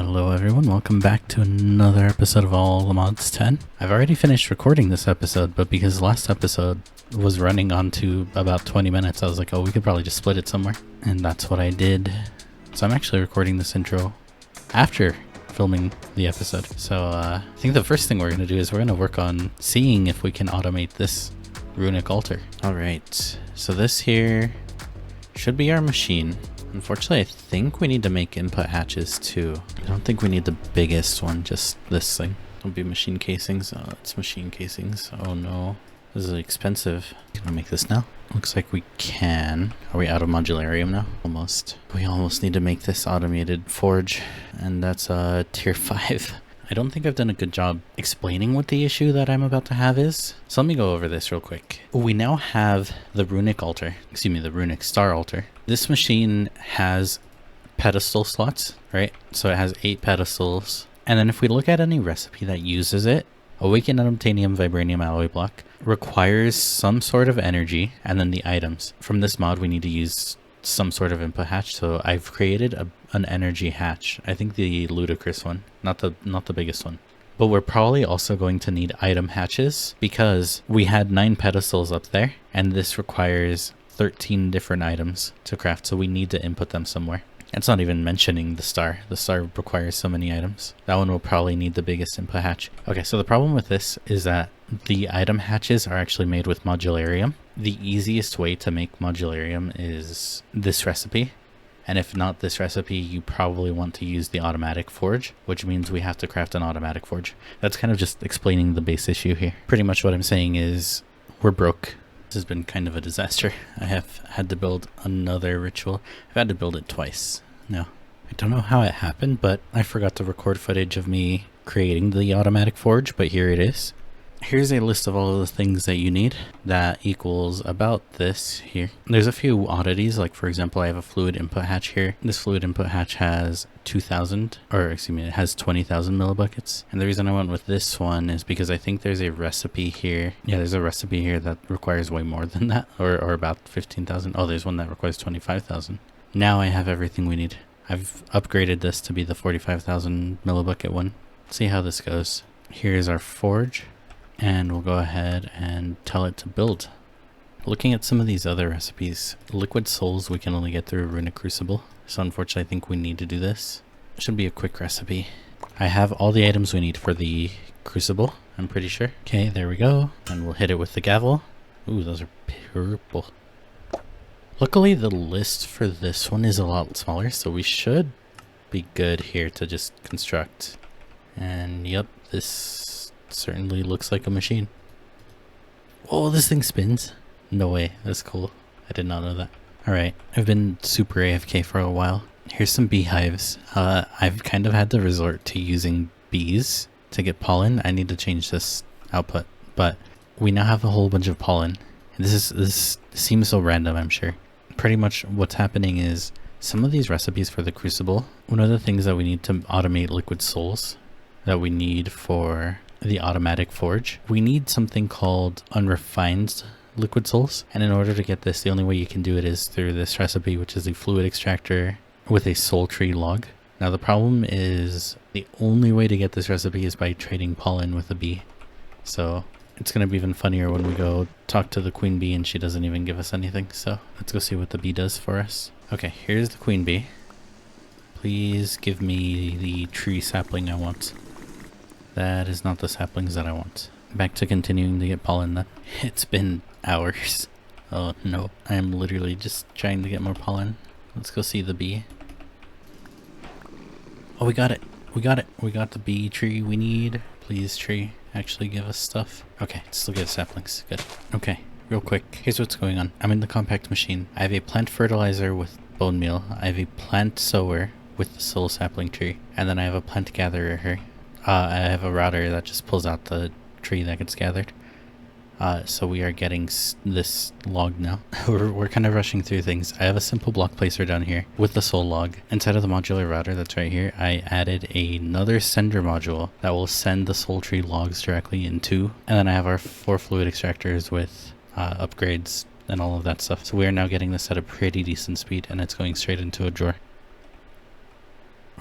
Hello everyone, welcome back to another episode of All the Mods 10. I've already finished recording this episode, but because last episode was running on to about 20 minutes, I was like, oh, we could probably just split it somewhere. And that's what I did. So I'm actually recording this intro after filming the episode. So I think the first thing we're going to do is we're going to work on seeing if we can automate this Runic altar. Alright, so this here should be our machine. Unfortunately, I think we need to make input hatches too. I don't think we need the biggest one, just this thing. It'll be machine casings. Oh, it's machine casings. Oh no. This is expensive. Can I make this now? Looks like we can. Are we out of modularium now? Almost. We almost need to make this automated forge, and that's tier 5. I don't think I've done a good job explaining what the issue that I'm about to have is. So let me go over this real quick. We now have the Runic altar, the Runic star altar. This machine has pedestal slots, right? So it has 8 pedestals. And then if we look at any recipe that uses it, Awakened Unobtanium-Vibranium alloy block requires some sort of energy, and then the items. From this mod, we need to use some sort of input hatch, so I've created an energy hatch. I think the ludicrous one, not the biggest one. But we're probably also going to need item hatches because we had 9 pedestals up there, and this requires 13 different items to craft, so we need to input them somewhere. It's not even mentioning the star. The star requires so many items. That one will probably need the biggest input hatch. Okay, so the problem with this is that the item hatches are actually made with modularium. The easiest way to make modularium is this recipe. And if not this recipe, you probably want to use the automatic forge, which means we have to craft an automatic forge. That's kind of just explaining the base issue here. Pretty much what I'm saying is we're broke. This has been kind of a disaster. I have had to build another ritual. I've had to build it twice. No, I don't know how it happened, but I forgot to record footage of me creating the automatic forge, but here it is. Here's a list of all of the things that you need. That equals about this here. There's a few oddities, like for example, I have a fluid input hatch here. This fluid input hatch has 20,000, or excuse me, it has 20,000 millibuckets. And the reason I went with this one is because I think there's a recipe here. Yeah, there's a recipe here that requires way more than that, or about 15,000. Oh, there's one that requires 25,000. Now I have everything we need. I've upgraded this to be the 45,000 millibucket one. Let's see how this goes. Here's our forge. And we'll go ahead and tell it to build. Looking at some of these other recipes, liquid souls we can only get through a Runic Crucible. So unfortunately I think we need to do this. It should be a quick recipe. I have all the items we need for the Crucible, I'm pretty sure. Okay, there we go. And we'll hit it with the gavel. Ooh, those are purple. Luckily the list for this one is a lot smaller, so we should be good here to just construct. And yep, this certainly looks like a machine. Oh, this thing spins. No way. That's cool. I did not know that. Alright, I've been super AFK for a while. Here's some beehives. I've kind of had to resort to using bees to get pollen. I need to change this output, but we now have a whole bunch of pollen. This seems so random, I'm sure. Pretty much what's happening is some of these recipes for the Crucible, one of the things that we need to automate liquid souls that we need for the automatic forge, we need something called Unrefined liquid souls, and in order to get this, the only way you can do it is through this recipe, which is a fluid extractor with a soul tree log. Now the problem is the only way to get this recipe is by trading pollen with a bee, so it's going to be even funnier when we go talk to the queen bee and she doesn't even give us anything. So let's go see what the bee does for us. Okay, here's the queen bee. Please give me the tree sapling I want. That is not the saplings that I want. Back to continuing to get pollen then. It's been hours. Oh no, I am literally just trying to get more pollen. Let's go see the bee. Oh, we got it. We got it. We got the bee tree we need. Please, tree, actually give us stuff. Okay, still get saplings. Good. Okay, real quick. Here's what's going on. I'm in the compact machine. I have a plant fertilizer with bone meal. I have a plant sower with the soul sapling tree. And then I have a plant gatherer here. I have a router that just pulls out the tree that gets gathered. So we are getting this log now. we're kind of rushing through things. I have a simple block placer down here with the soul log. Inside of the modular router that's right here, I added another sender module that will send the soul tree logs directly into. And then I have our 4 fluid extractors with upgrades and all of that stuff. So we are now getting this at a pretty decent speed, and it's going straight into a drawer.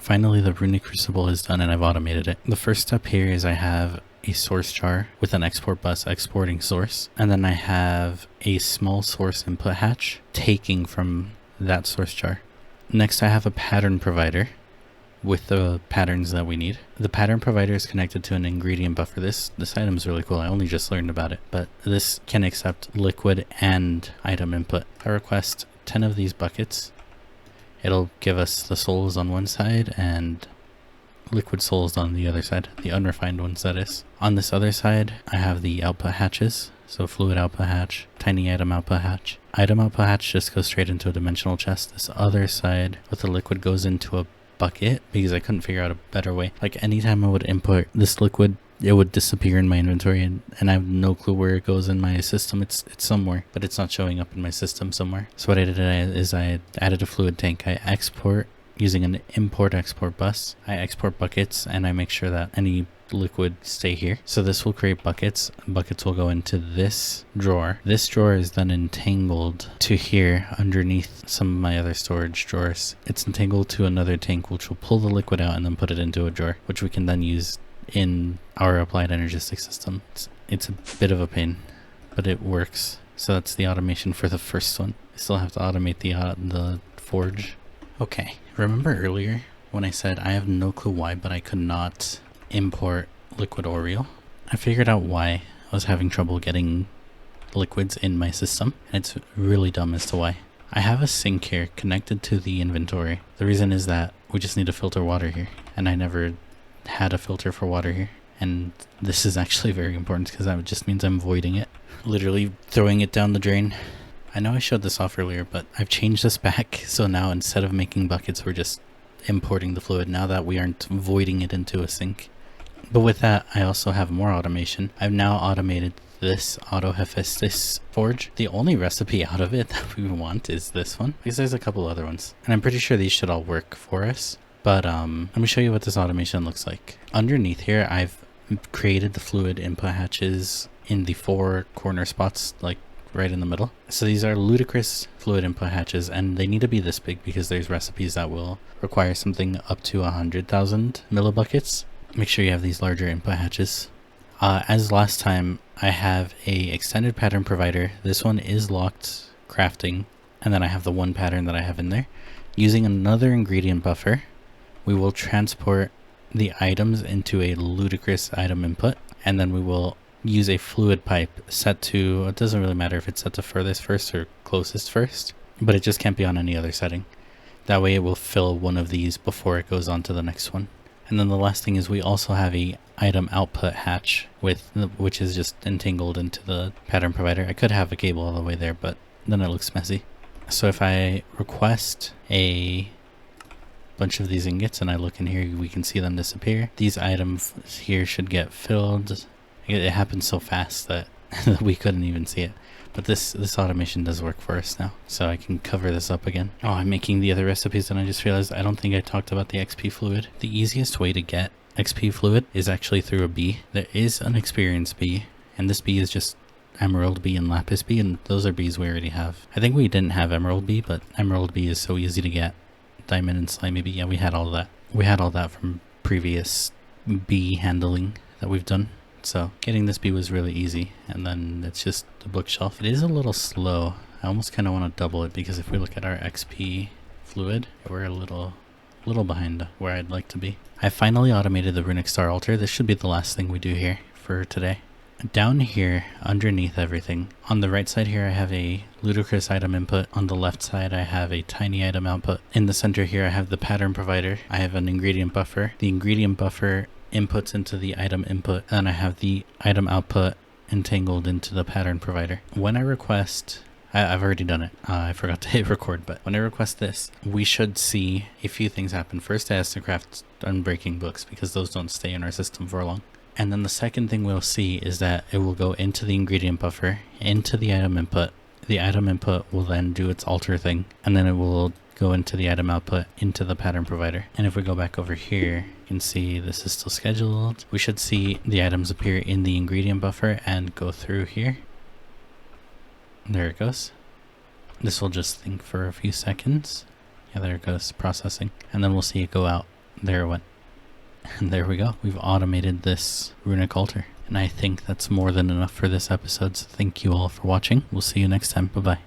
Finally, the Runic Crucible is done and I've automated it. The first step here is I have a source jar with an export bus exporting source, and then I have a small source input hatch taking from that source jar. Next, I have a pattern provider with the patterns that we need. The pattern provider is connected to an ingredient buffer. This item is really cool. I only just learned about it, but this can accept liquid and item input. I request 10 of these buckets. It'll give us the souls on one side and liquid souls on the other side, the unrefined ones that is. On this other side, I have the output hatches. So fluid output hatch, tiny item output hatch. Item output hatch just goes straight into a dimensional chest. This other side with the liquid goes into a bucket because I couldn't figure out a better way. Like anytime I would import this liquid, it would disappear in my inventory and I have no clue where it goes in my system. It's somewhere, but it's not showing up in my system somewhere. So what I did is I added a fluid tank. I export using an import export bus. I export buckets and I make sure that any liquid stay here. So this will create buckets. Buckets will go into this drawer. This drawer is then entangled to here underneath some of my other storage drawers. It's entangled to another tank which will pull the liquid out and then put it into a drawer, which we can then use in our applied energistic system. It's a bit of a pain, but it works. So that's the automation for the first one. I still have to automate the forge. Okay, remember earlier when I said I have no clue why, but I could not import liquid Oreo? I figured out why I was having trouble getting liquids in my system, and it's really dumb as to why. I have a sink here connected to the inventory. The reason is that we just need to filter water here, and I never had a filter for water here. And this is actually very important because that just means I'm voiding it, literally throwing it down the drain. I know I showed this off earlier, but I've changed this back. So now instead of making buckets, we're just importing the fluid now that we aren't voiding it into a sink. But with that, I also have more automation. I've now automated this auto Hephaestus forge. The only recipe out of it that we want is this one, because there's a couple other ones. And I'm pretty sure these should all work for us. But let me show you what this automation looks like. Underneath here, I've created the fluid input hatches in the 4 corner spots, like right in the middle. So these are ludicrous fluid input hatches, and they need to be this big because there's recipes that will require something up to 100,000 millibuckets. Make sure you have these larger input hatches. As last time, I have a extended pattern provider. This one is locked crafting, and then I have the one pattern that I have in there. Using another ingredient buffer, we will transport the items into a ludicrous item input, and then we will use a fluid pipe set to, it doesn't really matter if it's set to furthest first or closest first, but it just can't be on any other setting. That way it will fill one of these before it goes on to the next one. And then the last thing is we also have a item output hatch which is just entangled into the pattern provider. I could have a cable all the way there, but then it looks messy. So if I request a bunch of these ingots and I look in here, we can see them disappear. These items here should get filled. It happens so fast that we couldn't even see it. But this automation does work for us now. So I can cover this up again. Oh, I'm making the other recipes and I just realized I don't think I talked about the XP fluid. The easiest way to get XP fluid is actually through a bee. There is an experience bee, and this bee is just emerald bee and lapis bee, and those are bees we already have. I think we didn't have emerald bee, but emerald bee is so easy to get. Diamond and slimy bee, yeah, we had all that. We had all that from previous bee handling that we've done. So getting this bee was really easy, and then it's just the bookshelf. It is a little slow. I almost kind of want to double it because if we look at our XP fluid, we're a little behind where I'd like to be. I finally automated the runic star altar. This should be the last thing we do here for today. Down here, underneath everything, on the right side here I have a ludicrous item input. On the left side I have a tiny item output. In the center here I have the pattern provider. I have an ingredient buffer. The ingredient buffer inputs into the item input, and I have the item output entangled into the pattern provider. When I request, I've already done it. I forgot to hit record, but when I request this, we should see a few things happen. First, it has to craft unbreaking books because those don't stay in our system for long. And then the second thing we'll see is that it will go into the ingredient buffer, into the item input. The item input will then do its alter thing, and then it will go into the item output into the pattern provider. And if we go back over here, you can see this is still scheduled. We should see the items appear in the ingredient buffer and go through here. There it goes. This will just think for a few seconds. Yeah, there it goes, processing. And then we'll see it go out There it went. And there we go. We've automated this runic altar. And I think that's more than enough for this episode. So thank you all for watching. We'll see you next time. Bye-bye.